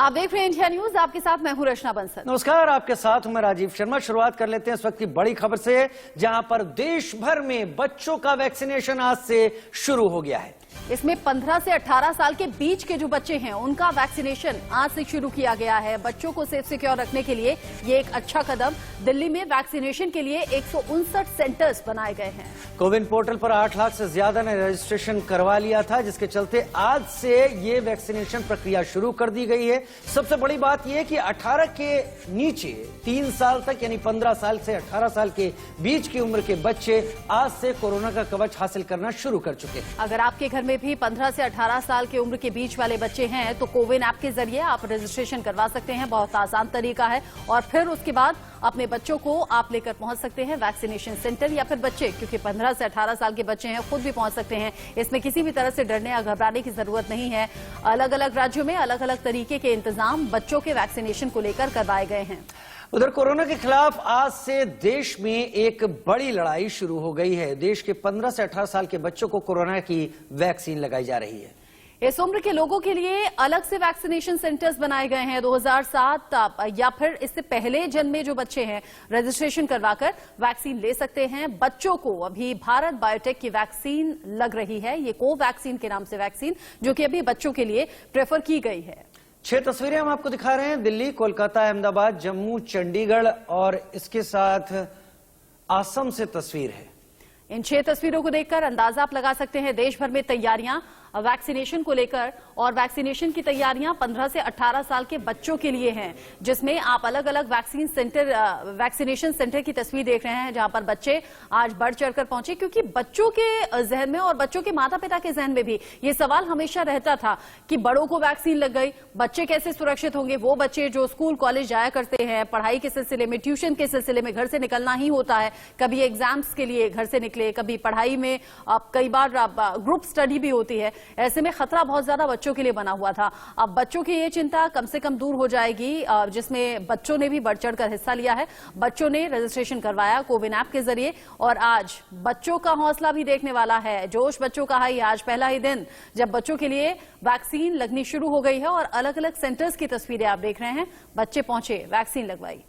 आप देख रहे हैं इंडिया न्यूज, आपके साथ मैं हूं रचना बंसल। नमस्कार, आपके साथ हूं मैं राजीव शर्मा। शुरुआत कर लेते हैं इस वक्त की बड़ी खबर से, जहां पर देश भर में बच्चों का वैक्सीनेशन आज से शुरू हो गया है। इसमें 15 से 18 साल के बीच के जो बच्चे हैं उनका वैक्सीनेशन आज से शुरू किया गया है। बच्चों को सेफ सिक्योर रखने के लिए ये एक अच्छा कदम। दिल्ली में वैक्सीनेशन के लिए 159 सेंटर्स बनाए गए हैं। कोविन पोर्टल पर 8 लाख से ज्यादा ने रजिस्ट्रेशन करवा लिया था, जिसके चलते आज से ये वैक्सीनेशन प्रक्रिया शुरू कर दी गई है। सबसे बड़ी बात यह कि 18 के नीचे 3 साल तक यानी 15 साल से 18 साल के बीच की उम्र के बच्चे आज से कोरोना का कवच हासिल करना शुरू कर चुके हैं। अगर आपके घर में भी 15 से 18 साल की उम्र के बीच वाले बच्चे हैं तो कोविन ऐप के जरिए आप रजिस्ट्रेशन करवा सकते हैं। बहुत आसान तरीका है और फिर उसके बाद अपने बच्चों को आप लेकर पहुंच सकते हैं वैक्सीनेशन सेंटर, या फिर बच्चे, क्योंकि 15 से 18 साल के बच्चे हैं, खुद भी पहुंच सकते हैं। इसमें किसी भी तरह से डरने या घबराने की जरूरत नहीं है। अलग अलग राज्यों में अलग अलग तरीके के इंतजाम बच्चों के वैक्सीनेशन को लेकर करवाए गए हैं। उधर कोरोना के खिलाफ आज से देश में एक बड़ी लड़ाई शुरू हो गई है। देश के 15 से 18 साल के बच्चों को कोरोना की वैक्सीन लगाई जा रही है। इस उम्र के लोगों के लिए अलग से वैक्सीनेशन सेंटर्स बनाए गए हैं। 2007 या फिर इससे पहले जन्मे जो बच्चे हैं रजिस्ट्रेशन करवाकर वैक्सीन ले सकते हैं। बच्चों को अभी भारत बायोटेक की वैक्सीन लग रही है। ये कोवैक्सीन के नाम से वैक्सीन, जो कि अभी बच्चों के लिए प्रेफर की गई है। 6 तस्वीरें हम आपको दिखा रहे हैं। दिल्ली, कोलकाता, अहमदाबाद, जम्मू, चंडीगढ़ और इसके साथ असम से तस्वीर है। इन 6 तस्वीरों को देखकर अंदाजा आप लगा सकते हैं देश भर में तैयारियां वैक्सीनेशन को लेकर, और वैक्सीनेशन की तैयारियां 15 से 18 साल के बच्चों के लिए हैं, जिसमें आप अलग अलग वैक्सीनेशन सेंटर की तस्वीर देख रहे हैं, जहां पर बच्चे आज बढ़ चढ़कर पहुंचे। क्योंकि बच्चों के जहन में और बच्चों के माता पिता के जहन में भी ये सवाल हमेशा रहता था कि बड़ों को वैक्सीन लग गई, बच्चे कैसे सुरक्षित होंगे। वो बच्चे जो स्कूल कॉलेज जाया करते हैं, पढ़ाई के सिलसिले में, ट्यूशन के सिलसिले में घर से निकलना ही होता है, कभी एग्जाम्स के लिए घर से निकले, कभी पढ़ाई में कई बार ग्रुप स्टडी भी होती है। ऐसे में खतरा बहुत ज्यादा बच्चों के लिए बना हुआ था। अब बच्चों की ये चिंता कम से कम दूर हो जाएगी, जिसमें बच्चों ने भी बढ़ चढ़कर हिस्सा लिया है। बच्चों ने रजिस्ट्रेशन करवाया कोविन ऐप के जरिए, और आज बच्चों का हौसला भी देखने वाला है। जोश बच्चों का है। आज पहला ही दिन जब बच्चों के लिए वैक्सीन लगनी शुरू हो गई है, और अलग अलग सेंटर्स की तस्वीरें आप देख रहे हैं। बच्चे पहुंचे, वैक्सीन लगवाई।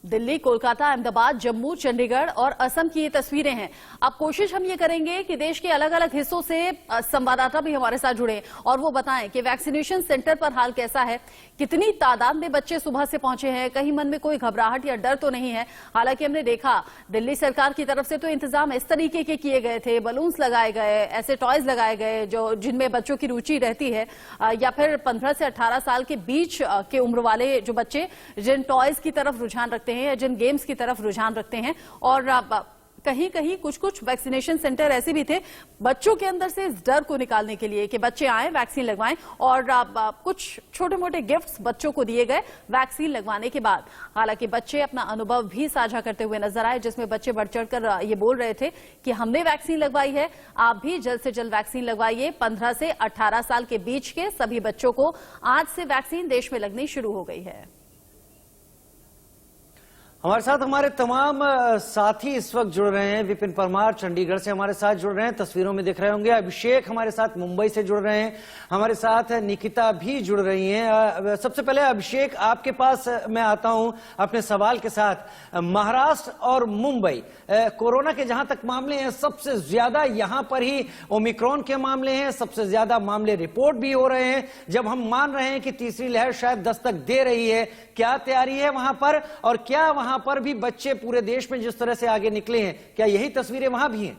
दिल्ली, कोलकाता, अहमदाबाद, जम्मू, चंडीगढ़ और असम की ये तस्वीरें हैं। अब कोशिश हम ये करेंगे कि देश के अलग अलग हिस्सों से संवाददाता भी हमारे साथ जुड़े और वो बताएं कि वैक्सीनेशन सेंटर पर हाल कैसा है, कितनी तादाद में बच्चे सुबह से पहुंचे हैं, कहीं मन में कोई घबराहट या डर तो नहीं है। हालांकि हमने देखा दिल्ली सरकार की तरफ से तो इंतजाम इस तरीके के किए गए थे, बलून्स लगाए गए, ऐसे टॉयज लगाए गए जो जिनमें बच्चों की रुचि रहती है, या फिर 15 से 18 साल के बीच के उम्र वाले जो बच्चे जिन टॉयज की तरफ रुझान रखते हैं या जिन गेम्स की तरफ रुझान रखते हैं। और कहीं कहीं कुछ वैक्सीनेशन सेंटर ऐसे भी थे बच्चों के अंदर से इस डर को निकालने के लिए कि बच्चे आए, वैक्सीन लगवाएं, और कुछ छोटे मोटे गिफ्ट्स बच्चों को दिए गए वैक्सीन लगवाने के बाद। हालांकि बच्चे अपना अनुभव भी साझा करते हुए नजर आए, जिसमें बच्चे बढ़ चढ़कर ये बोल रहे थे कि हमने वैक्सीन लगवाई है, आप भी जल्द से जल्द वैक्सीन लगवाइए। 15 से 18 साल के बीच के सभी बच्चों को आज से वैक्सीन देश में लगनी शुरू हो गई है। हमारे साथ हमारे तमाम साथी इस वक्त जुड़ रहे हैं। विपिन परमार चंडीगढ़ से हमारे साथ जुड़ रहे हैं, तस्वीरों में दिख रहे होंगे। अभिषेक हमारे साथ मुंबई से जुड़ रहे हैं, हमारे साथ निकिता भी जुड़ रही हैं। सबसे पहले अभिषेक, आपके पास मैं आता हूं अपने सवाल के साथ। महाराष्ट्र और मुंबई, कोरोना के जहां तक मामले हैं सबसे ज्यादा यहां पर ही ओमिक्रॉन के मामले हैं, सबसे ज्यादा मामले रिपोर्ट भी हो रहे हैं। जब हम मान रहे हैं कि तीसरी लहर शायद दस्तक दे रही है, क्या तैयारी है वहां पर, और क्या वहां पर भी बच्चे पूरे देश में जिस तरह से आगे निकले हैं, क्या यही तस्वीरें वहां भी हैं?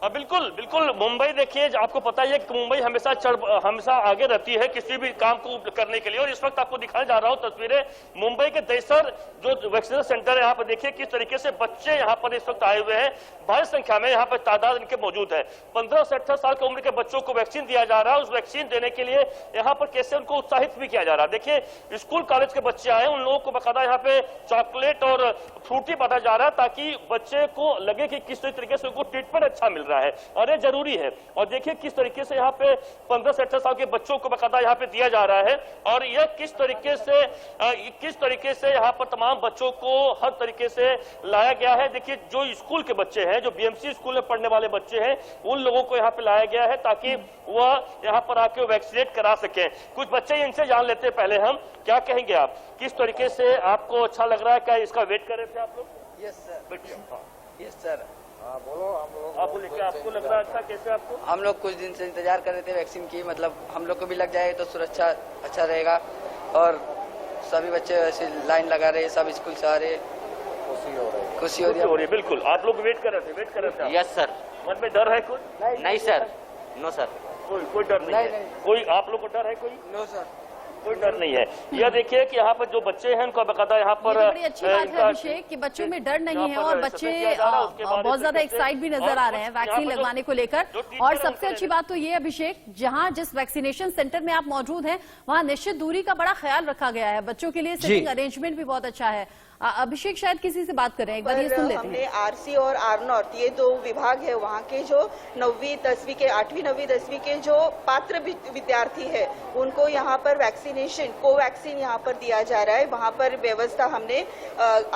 बिल्कुल बिल्कुल। मुंबई देखिए, आपको पता ही है कि मुंबई हमेशा आगे रहती है किसी भी काम को करने के लिए। और इस वक्त आपको दिखाने जा रहा हूं तस्वीरें मुंबई के देसर जो वैक्सीनेशन सेंटर है, यहाँ पर देखिए किस तरीके से बच्चे यहाँ पर इस वक्त आए हुए हैं। भारी संख्या में यहाँ पर तादाद इनके मौजूद है। 15 से 18 साल की उम्र के बच्चों को वैक्सीन दिया जा रहा है। उस वैक्सीन देने के लिए यहाँ पर कैसे उनको उत्साहित भी किया जा रहा है। देखिए स्कूल कॉलेज के बच्चे आए, उन लोगों को बाकायदा यहाँ पे चॉकलेट और फ्रूटी बांटा जा रहा है, ताकि बच्चे को लगे कि किस तरीके से उनको ट्रीटमेंट अच्छा मिल रहा है। रहा है और ये जरूरी है। और देखिए किस तरीके से यहाँ पे 15 से 18 साल के बच्चों को बाकायदा यहाँ पे दिया जा रहा है और यह किस तरीके से यहाँ पर तमाम बच्चों को हर तरीके से लाया गया है। देखिए जो स्कूल के बच्चे हैं, जो बीएमसी स्कूल में पढ़ने वाले बच्चे हैं, उन लोगों को यहाँ पे लाया गया है ताकि वह यहाँ पर आके वैक्सीनेट करा सकें। कुछ बच्चे इनसे जान लेते हैं पहले हम, क्या कहेंगे आप, किस तरीके से आपको अच्छा लग रहा है, क्या इसका वेट कर रहे थे आप लोग? Yes sir, yes sir. बोलो आप बोले क्या आपको लग रहा है अच्छा, कैसे आपको? हम लोग कुछ दिन से इंतजार कर रहे थे वैक्सीन की, मतलब हम लोग को भी लग जाए तो सुरक्षा अच्छा रहेगा और सभी बच्चे ऐसे लाइन लगा रहे, सब स्कूल से आ रहे, खुशी हो रही है। बिल्कुल, आप लोग वेट कर रहे थे? Yes sir. मन में डर है कुछ? नहीं सर, नो सर, कोई डर नहीं है। कोई आप लोग को डर है? कोई नो सर, कोई डर नहीं है। यह देखिए कि यहाँ पर जो बच्चे हैं उनका बकायदा यहाँ पर बड़ी अच्छी बात है अभिषेक कि बच्चों में डर नहीं है और बच्चे बहुत ज्यादा एक्साइट भी नजर आ रहे हैं वैक्सीन लगवाने को लेकर। और सबसे अच्छी बात तो ये अभिषेक, जहां जिस वैक्सीनेशन सेंटर में आप मौजूद हैं वहां निश्चित दूरी का बड़ा ख्याल रखा गया है, बच्चों के लिए सिटिंग अरेंजमेंट भी बहुत अच्छा है। अभिषेक शायद किसी से बात करें, एक बार ये सुन लेते हैं। हमने आरसी और आर नॉर्थ, ये दो विभाग है, वहाँ के जो 9वीं 10वीं के 8वीं 9वीं 10वीं के जो पात्र विद्यार्थी है उनको यहाँ पर वैक्सीनेशन कोवैक्सीन यहाँ पर दिया जा रहा है। वहाँ पर व्यवस्था हमने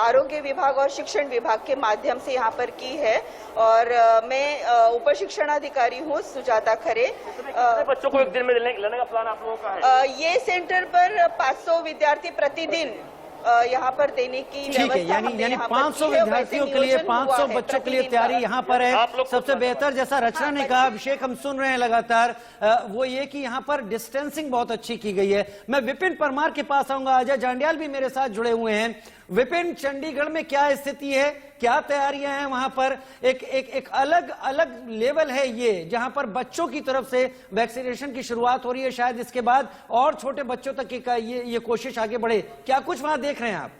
आरोग्य विभाग और शिक्षण विभाग के माध्यम से यहाँ पर की है और मैं उप शिक्षणाधिकारी हूँ सुजाता खरे। बच्चों को एक दिन में लेने का प्लान आप लोगों का है? ये सेंटर पर 500 विद्यार्थी प्रतिदिन यहाँ पर देने की ठीक है, यानी 500 विद्यार्थियों के लिए 500 बच्चों के लिए तैयारी यहाँ पर है। सबसे बेहतर जैसा रचना ने कहा, अभिषेक हम सुन रहे हैं लगातार, वो ये कि यहाँ पर डिस्टेंसिंग बहुत अच्छी की गई है। मैं विपिन परमार के पास आऊंगा, अजय जांडियाल भी मेरे साथ जुड़े हुए हैं। विपिन, चंडीगढ़ में क्या स्थिति है, क्या तैयारियां हैं वहां पर? एक अलग लेवल है ये, जहां पर बच्चों की तरफ से वैक्सीनेशन की शुरुआत हो रही है, शायद इसके बाद और छोटे बच्चों तक ये कोशिश आगे बढ़े। क्या कुछ वहां देख रहे हैं आप?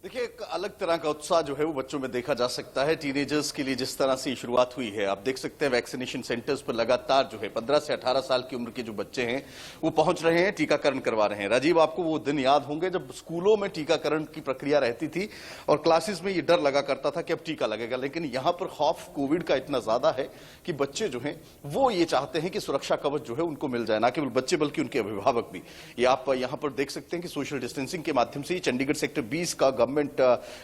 देखिए, एक अलग तरह का उत्साह जो है वो बच्चों में देखा जा सकता है। टीनेजर्स के लिए जिस तरह से शुरुआत हुई है, आप देख सकते हैं वैक्सीनेशन सेंटर्स पर लगातार जो है 15 से 18 साल की उम्र के जो बच्चे हैं वो पहुंच रहे हैं, टीकाकरण करवा रहे हैं। राजीव, आपको वो दिन याद होंगे जब स्कूलों में टीकाकरण की प्रक्रिया रहती थी और क्लासेस में ये डर लगा करता था कि अब टीका लगेगा, लेकिन यहां पर खौफ कोविड का इतना ज्यादा है कि बच्चे जो है वो ये चाहते हैं कि सुरक्षा कवच जो है उनको मिल जाए, ना केवल बच्चे बल्कि उनके अभिभावक भी। ये आप यहां पर देख सकते हैं कि सोशल डिस्टेंसिंग के माध्यम से चंडीगढ़ सेक्टर 20 का गवर्नमेंट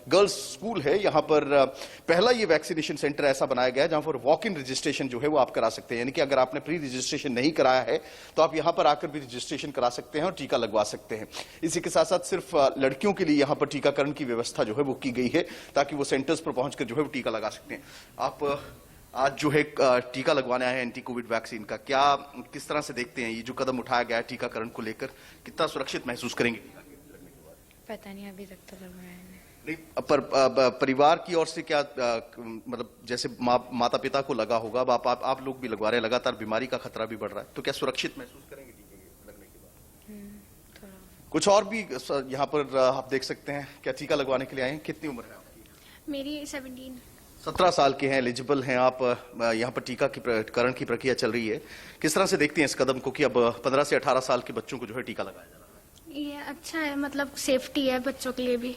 गर्ल्स स्कूल है, यहां पर पहला ये वैक्सीनेशन सेंटर ऐसा बनाया गया है जहां पर वॉक इन रजिस्ट्रेशन जो है वो आप करा सकते हैं। यानी कि अगर आपने प्री रजिस्ट्रेशन नहीं कराया है तो आप यहां पर आकर भी रजिस्ट्रेशन करा सकते हैं और टीका लगवा सकते हैं। इसी के साथ साथ सिर्फ लड़कियों के लिए यहां पर टीकाकरण की व्यवस्था जो है वो की गई है ताकि वो सेंटर्स पर पहुंचकर जो है वो टीका लगा सकते हैं। आप आज जो है टीका लगवाने आए हैं एंटी कोविड वैक्सीन का, क्या किस तरह से देखते हैं ये जो कदम उठाया गया है टीकाकरण को लेकर, कितना सुरक्षित महसूस करेंगे? पता नहीं, अभी तक तो लगवाया नहीं। पर परिवार की ओर से क्या मतलब जैसे माता पिता को लगा होगा, अब आप लोग भी लगवा रहे हैं, लगातार बीमारी का खतरा भी बढ़ रहा है, तो क्या सुरक्षित महसूस करेंगे टीके लगने के बाद? थोड़ा। कुछ और भी यहाँ पर आप देख सकते हैं, क्या टीका लगवाने के लिए आए हैं? कितनी उम्र है आपकी? मेरी 17 साल के हैं, एलिजिबल हैं आप। यहाँ पर टीका की करण की प्रक्रिया चल रही है, किस तरह से देखती हैं इस कदम को कि अब 15 से 18 साल के बच्चों को जो है टीका लगाया जा रहा है? ये अच्छा है, मतलब सेफ्टी है बच्चों के लिए भी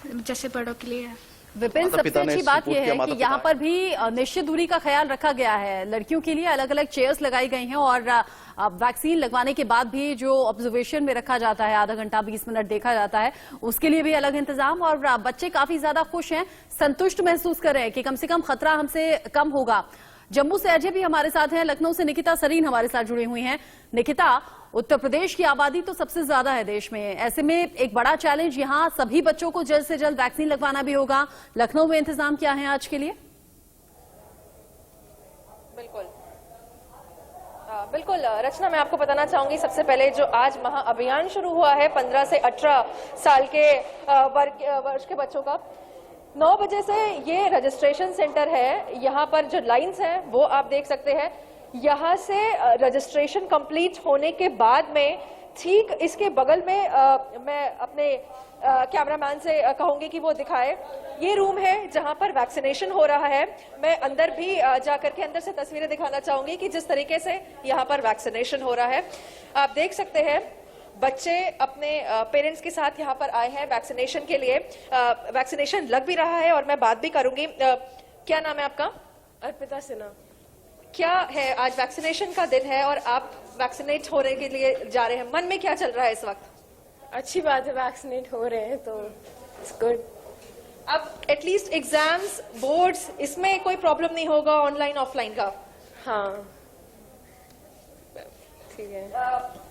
जैसे बड़ों के लिए है। विपिन, सबसे अच्छी बात यह है कि यहाँ पर भी निश्चित दूरी का ख्याल रखा गया है। लड़कियों के लिए अलग अलग चेयर्स लगाई गई हैं और वैक्सीन लगवाने के बाद भी जो ऑब्जर्वेशन में रखा जाता है, आधा घंटा 20 मिनट देखा जाता है, उसके लिए भी अलग इंतजाम। और बच्चे काफी ज्यादा खुश हैं, संतुष्ट महसूस कर रहे हैं कि कम से कम खतरा हमसे कम होगा। जम्मू से अजय भी हमारे साथ हैं, लखनऊ से निकिता सरीन हमारे साथ जुड़ी हुई हैं। निकिता, उत्तर प्रदेश की आबादी तो सबसे ज्यादा है देश में, ऐसे में एक बड़ा चैलेंज यहाँ सभी बच्चों को जल्द से जल्द वैक्सीन लगवाना भी होगा। लखनऊ में इंतजाम क्या है आज के लिए? बिल्कुल रचना, मैं आपको बताना चाहूंगी सबसे पहले जो आज महाअभियान शुरू हुआ है 15 से 18 साल के वर्ष के बच्चों का, 9 बजे से ये रजिस्ट्रेशन सेंटर है। यहाँ पर जो लाइंस हैं वो आप देख सकते हैं। यहाँ से रजिस्ट्रेशन कंप्लीट होने के बाद में ठीक इसके बगल में मैं अपने कैमरामैन से कहूंगी कि वो दिखाए, ये रूम है जहां पर वैक्सीनेशन हो रहा है। मैं अंदर भी जाकर के अंदर से तस्वीरें दिखाना चाहूंगी कि जिस तरीके से यहाँ पर वैक्सीनेशन हो रहा है। आप देख सकते हैं बच्चे अपने पेरेंट्स के साथ यहाँ पर आए हैं वैक्सीनेशन के लिए। वैक्सीनेशन लग भी रहा है और मैं बात भी करूंगी। क्या नाम है आपका? अर्पिता सिन्हा। क्या है, आज वैक्सीनेशन का दिन है और आप वैक्सीनेट होने के लिए जा रहे हैं, मन में क्या चल रहा है इस वक्त? अच्छी बात है, वैक्सीनेट हो रहे हैं तो इट्स गुड। अब एटलीस्ट एग्जाम्स, बोर्ड्स, इसमें कोई प्रॉब्लम नहीं होगा ऑनलाइन ऑफलाइन का? हाँ ठीक है।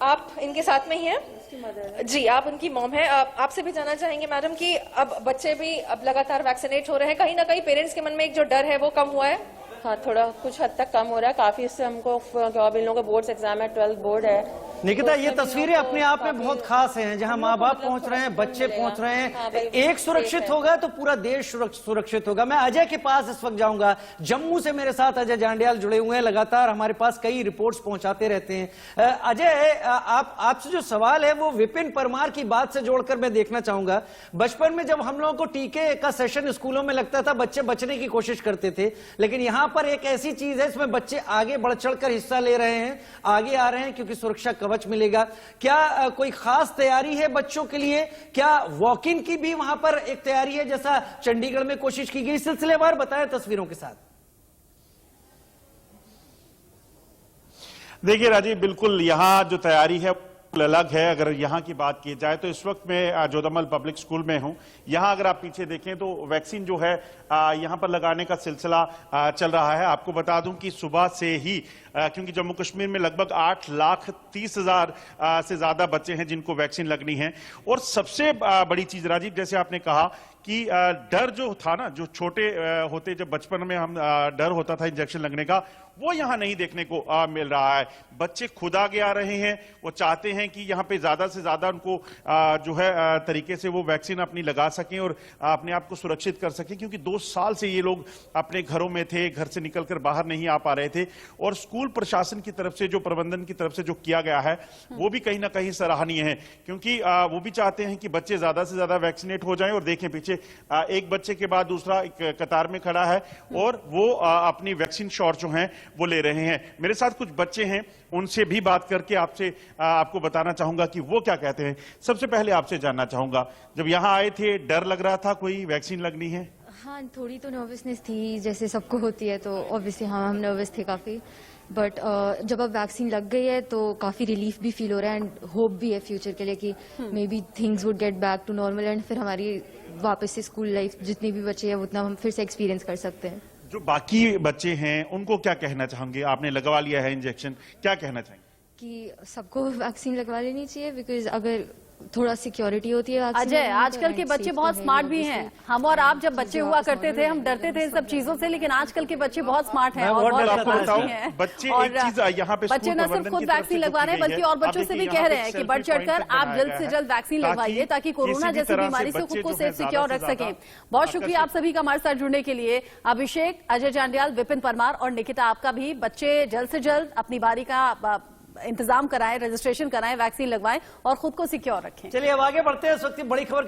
आप इनके साथ में ही हैं? जी, आप उनकी मॉम हैं। आपसे भी जानना चाहेंगे मैडम कि अब बच्चे भी अब लगातार वैक्सीनेट हो रहे हैं, कहीं ना कहीं पेरेंट्स के मन में एक जो डर है वो कम हुआ है? हाँ, थोड़ा कुछ हद तक कम हो रहा है काफी। इससे हमको अब इन लोगों का बोर्ड्स एग्जाम है, 12th बोर्ड है। निकिता, ये तस्वीरें अपने आप में बहुत खास हैं, जहां माँ बाप पहुंच रहे हैं, बच्चे पहुंच रहे हैं। एक सुरक्षित होगा तो पूरा देश सुरक्षित होगा। मैं अजय के पास इस वक्त जाऊंगा। जम्मू से मेरे साथ अजय जांडियाल जुड़े हुए हैं, लगातार हमारे पास कई रिपोर्ट्स पहुंचाते रहते हैं। अजय, आपसे जो सवाल है वो विपिन परमार की बात से जोड़कर मैं देखना चाहूंगा। बचपन में जब हम लोगों को टीके का सेशन स्कूलों में लगता था, बच्चे बचने की कोशिश करते थे, लेकिन यहां पर एक ऐसी चीज है, इसमें बच्चे आगे बढ़ चढ़कर हिस्सा ले रहे हैं, आगे आ रहे हैं, क्योंकि सुरक्षा कवच मिलेगा। क्या कोई खास तैयारी है बच्चों के लिए? क्या वॉक इन की भी वहां पर एक तैयारी है, जैसा चंडीगढ़ में कोशिश की गई? सिलसिलेवार बताएं तस्वीरों के साथ। देखिए राजीव, बिल्कुल यहाँ जो तैयारी है अलग है। अगर यहाँ की बात की जाए तो इस वक्त मैं जोधमल पब्लिक स्कूल में हूँ। यहाँ अगर आप पीछे देखें तो वैक्सीन जो है यहाँ पर लगाने का सिलसिला चल रहा है। आपको बता दूं कि सुबह से ही, क्योंकि जम्मू कश्मीर में लगभग 8,30,000 से ज्यादा बच्चे हैं जिनको वैक्सीन लगनी है। और सबसे बड़ी चीज राजीव, जैसे आपने कहा कि डर जो था ना, जो छोटे होते जब बचपन में हम डर होता था इंजेक्शन लगने का, वो यहाँ नहीं देखने को मिल रहा है। बच्चे खुद आगे आ रहे हैं, वो चाहते हैं कि यहाँ पे ज्यादा से ज्यादा उनको जो है तरीके से वो वैक्सीन अपनी लगा सकें और अपने आप को सुरक्षित कर सकें, क्योंकि 2 साल से ये लोग अपने घरों में थे, घर से निकलकर बाहर नहीं आ पा रहे थे। और स्कूल प्रशासन की तरफ से, जो प्रबंधन की तरफ से जो किया गया है, वो भी कहीं ना कहीं सराहनीय है, क्योंकि वो भी चाहते हैं कि बच्चे ज्यादा से ज्यादा वैक्सीनेट हो जाएं। और देखें पीछे एक बच्चे के बाद दूसरा एक कतार में खड़ा है और वो अपनी वैक्सीन शॉट जो हैं वो ले रहे हैं। मेरे साथ कुछ बच्चे हैं, उनसे भी बात करके आपको बताना चाहूंगा कि वो क्या कहते हैं। सबसे पहले आपसे जानना चाहूंगा, जब यहाँ आए थे डर लग रहा था कोई वैक्सीन लगनी है? हाँ, थोड़ी तो नर्वसनेस थी, जैसे सबको होती है, तो ऑब्वियसली हाँ हम नर्वस थे काफ़ी। बट जब अब वैक्सीन लग गई है तो काफ़ी रिलीफ भी फील हो रहा है एंड होप भी है फ्यूचर के लिए कि maybe things would get back to normal and फिर हमारी वापस से स्कूल लाइफ जितने भी बचे हैं उतना हम फिर से एक्सपीरियंस कर सकते हैं। जो बाकी बच्चे हैं उनको क्या कहना चाहोगे? आपने लगवा लिया है इंजेक्शन, क्या कहना चाहेंगे? कि सबको वैक्सीन लगवा लेनी चाहिए, बिकॉज अगर थोड़ा सिक्योरिटी होती है। अजय, आजकल के बच्चे बहुत स्मार्ट भी हैं। हम और आप जब बच्चे हुआ करते थे, हम डरते थे इन सब चीजों से, लेकिन आजकल के बच्चे बहुत स्मार्ट हैं और बहुत स्मार्ट हैं। बच्चे न सिर्फ खुद वैक्सीन लगवा रहे हैं, बल्कि और बच्चों से भी कह रहे हैं कि बढ़ चढ़कर आप जल्द से जल्द वैक्सीन लगवाइए, ताकि कोरोना जैसी बीमारी से खुद को सेफ सिक्योर रख सकें। बहुत शुक्रिया आप सभी का हमारे साथ जुड़ने के लिए। अभिषेक, अजय जांडियाल, विपिन परमार और निकिता, आपका भी। बच्चे जल्द से जल्द अपनी बारी का इंतजाम कराएं, रजिस्ट्रेशन कराएं, वैक्सीन लगवाएं और खुद को सिक्योर रखें। चलिए अब आगे बढ़ते हैं। इस वक्त की बड़ी खबर